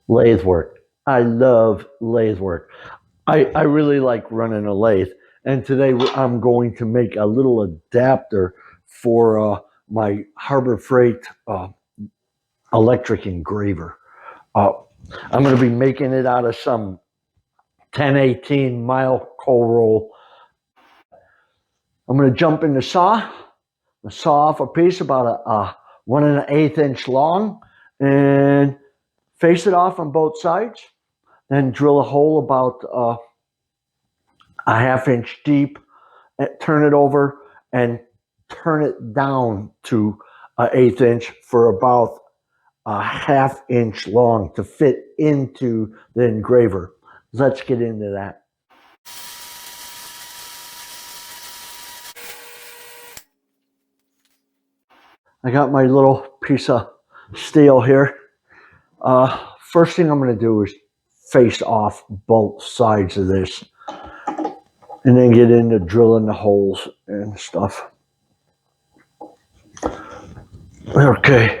Lathe work. I love lathe work. I really like running a lathe. And today I'm going to make a little adapter for my Harbor Freight electric engraver. Uh, I'm going to be making it out of some 1018 mile cold roll. I'm going to jump in the saw, saw off a piece about a 1 1/8 inch long, and face it off on both sides. Then drill a hole about a 1/2 inch deep, turn it over, and turn it down to an 1/8 inch for about a 1/2 inch long to fit into the engraver. Let's get into that. I got my little piece of steel here. First thing I'm going to do is face off both sides of this and then get into drilling the holes and stuff. Okay.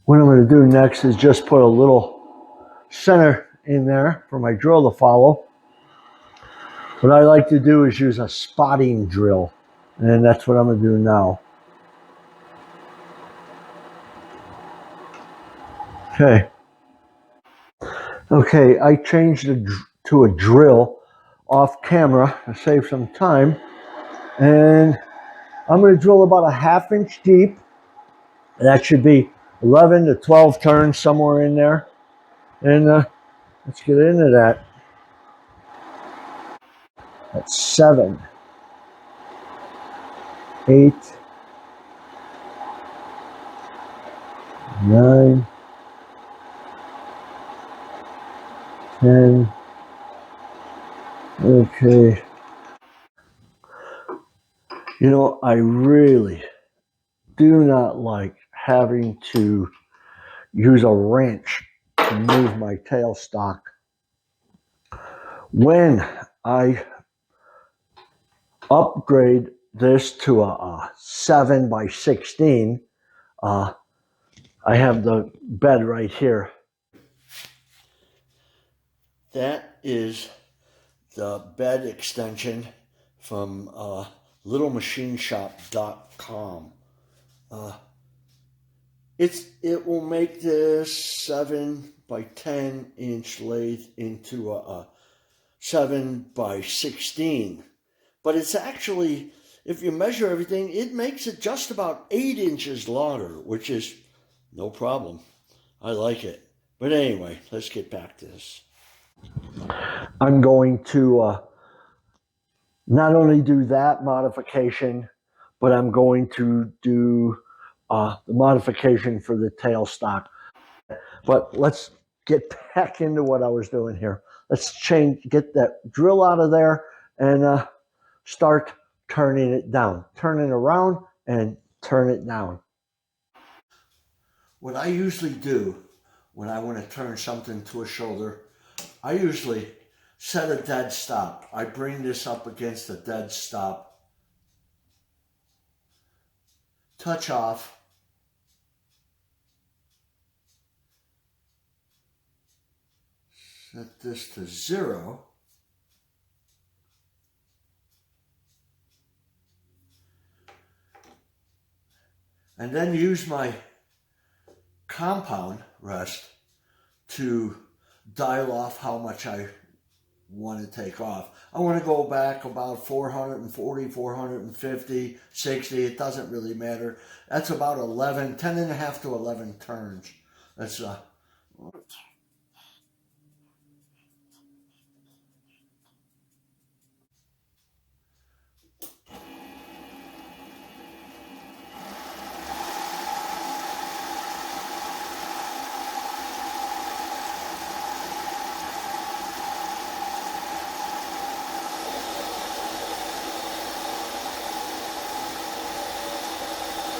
What I'm going to do next is just put a little center in there for my drill to follow. What I like to do is use a spotting drill, and that's what I'm going to do now. Okay. Okay, I changed it to a drill off camera to save some time, and I'm going to drill about a 1/2 inch deep. That should be 11 to 12 turns, somewhere in there. And let's get into that. That's 7, 8, 9, 10. Okay. You know, I really do not like having to use a wrench to move my tailstock. When I upgrade this to a 7x16, I have the bed right here. That is the bed extension from littlemachineshop.com. Uh, it will make this 7x10 inch lathe into a 7x16, but it's actually, if you measure everything, it makes it just about 8 inches longer, which is no problem. I like it. But anyway, let's get back to this. I'm going to not only do that modification, but I'm going to do the modification for the tailstock. But let's get back into what I was doing here. Let's get that drill out of there and start turning it down. Turn it around and turn it down. What I usually do when I want to turn something to a shoulder, I usually set a dead stop. I bring this up against a dead stop, touch off, Set this to 0. And then use my compound rest to dial off how much I want to take off. I want to go back about 440, 450, 60. It doesn't really matter. That's about 11, 10 and a half to 11 turns. That's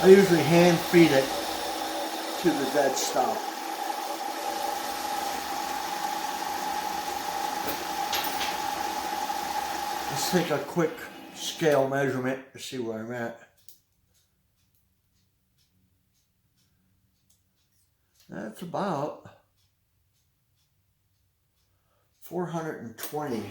I usually hand feed it to the dead stop. Let's take a quick scale measurement to see where I'm at. That's about 420.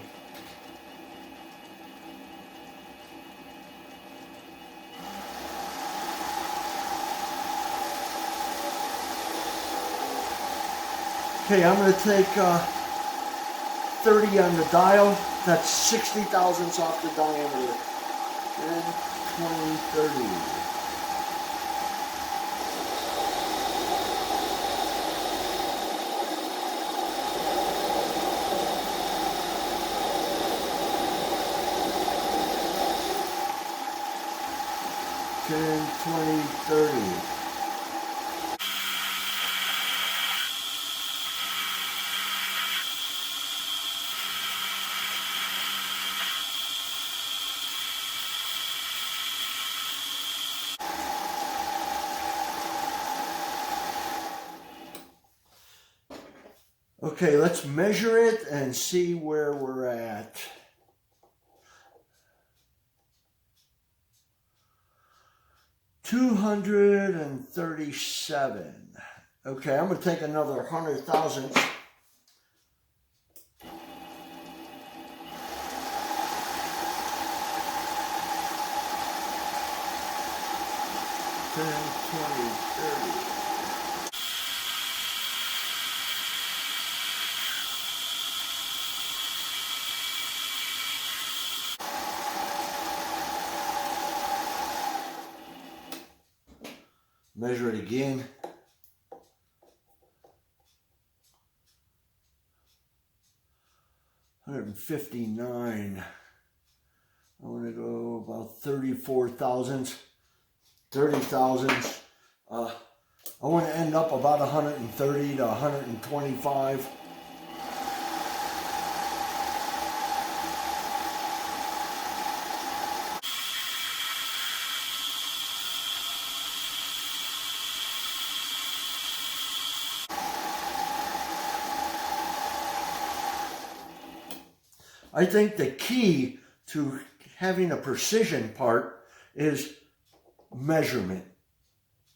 Okay, I'm going to take 30 on the dial. That's 60 thousandths off the diameter. 10, 20, 30. Ten, 20, 30. Okay, let's measure it and see where we're at. $237. Okay, I'm going to take another 100 thousandths. $10, $20, $30. Measure it again. $159. I want to go about 34 thousandths, 30 thousandths. I want to end up about 130 to 125. I think the key to having a precision part is measurement.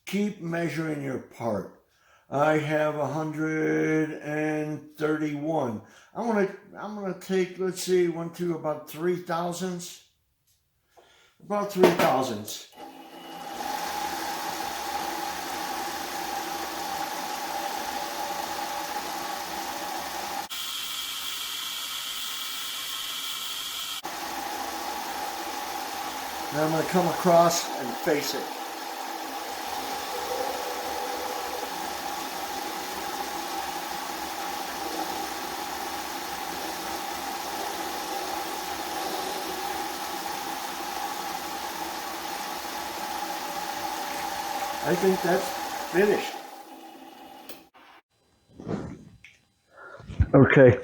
Keep measuring your part. I have 131. I'm gonna take, let's see, about 3 thousandths. About 3 thousandths. Then I'm going to come across and face it. I think that's finished. Okay.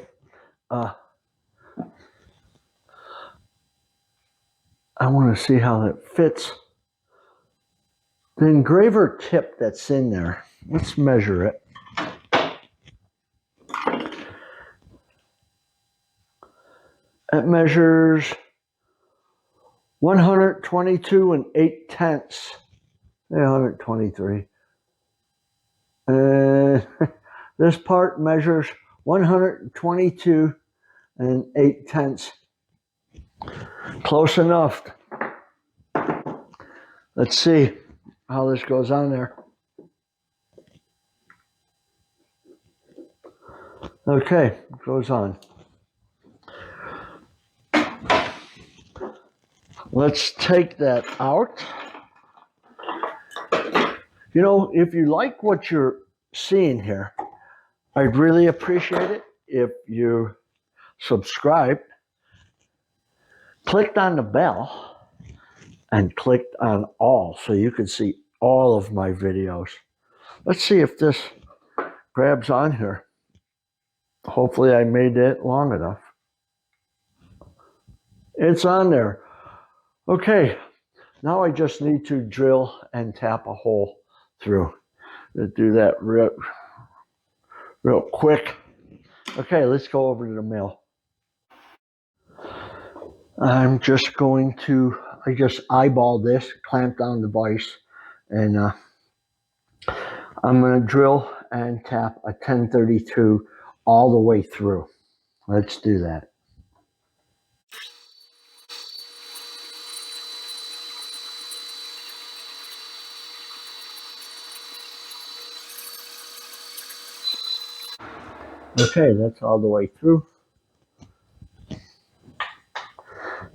I want to see how that fits. The engraver tip that's in there, let's measure it. It measures 122 and 8/10. 123. And this part measures 122 and 8/10. Close enough. Let's see how this goes on there. Okay, it goes on. Let's take that out. You know, if you like what you're seeing here, I'd really appreciate it if you subscribed, clicked on the bell, and clicked on all so you can see all of my videos. Let's see if this grabs on here. Hopefully I made it long enough. It's on there. Okay, now I just need to drill and tap a hole through. Let's do that real quick. Okay, let's go over to the mill. I'm just going to, I just eyeballed this, clamped down the vise, and I'm going to drill and tap a 1032 all the way through. Let's do that. Okay, that's all the way through.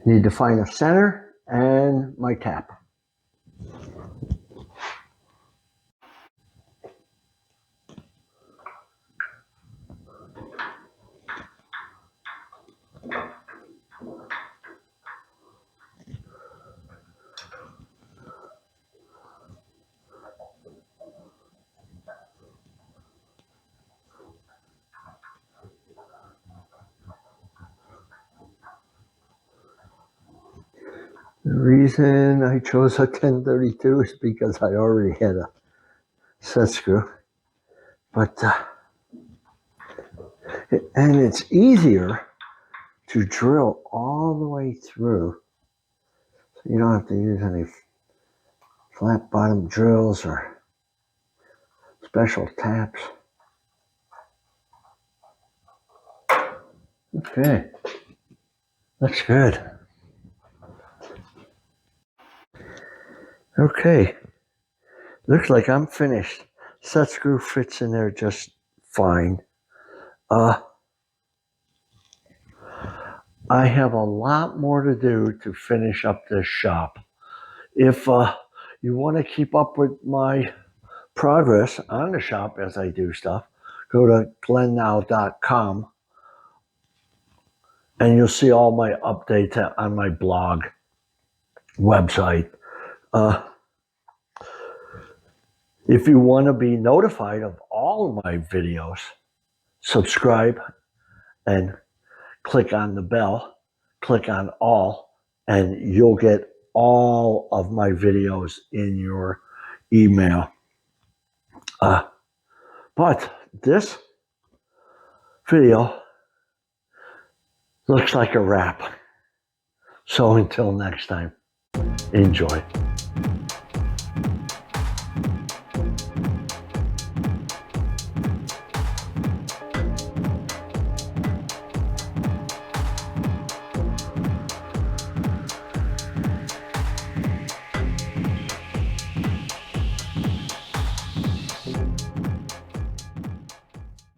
Need to find a center and my tap. The reason I chose a 1032 is because I already had a set screw, but and it's easier to drill all the way through. So you don't have to use any flat bottom drills or special taps. Okay, that's good. Okay, looks like I'm finished. Set screw fits in there just fine. I have a lot more to do to finish up this shop. If you want to keep up with my progress on the shop as I do stuff, go to glennow.com and you'll see all my updates on my blog website. If you want to be notified of all of my videos, subscribe and click on the bell, click on all, and you'll get all of my videos in your email. But this video looks like a wrap. So until next time, enjoy.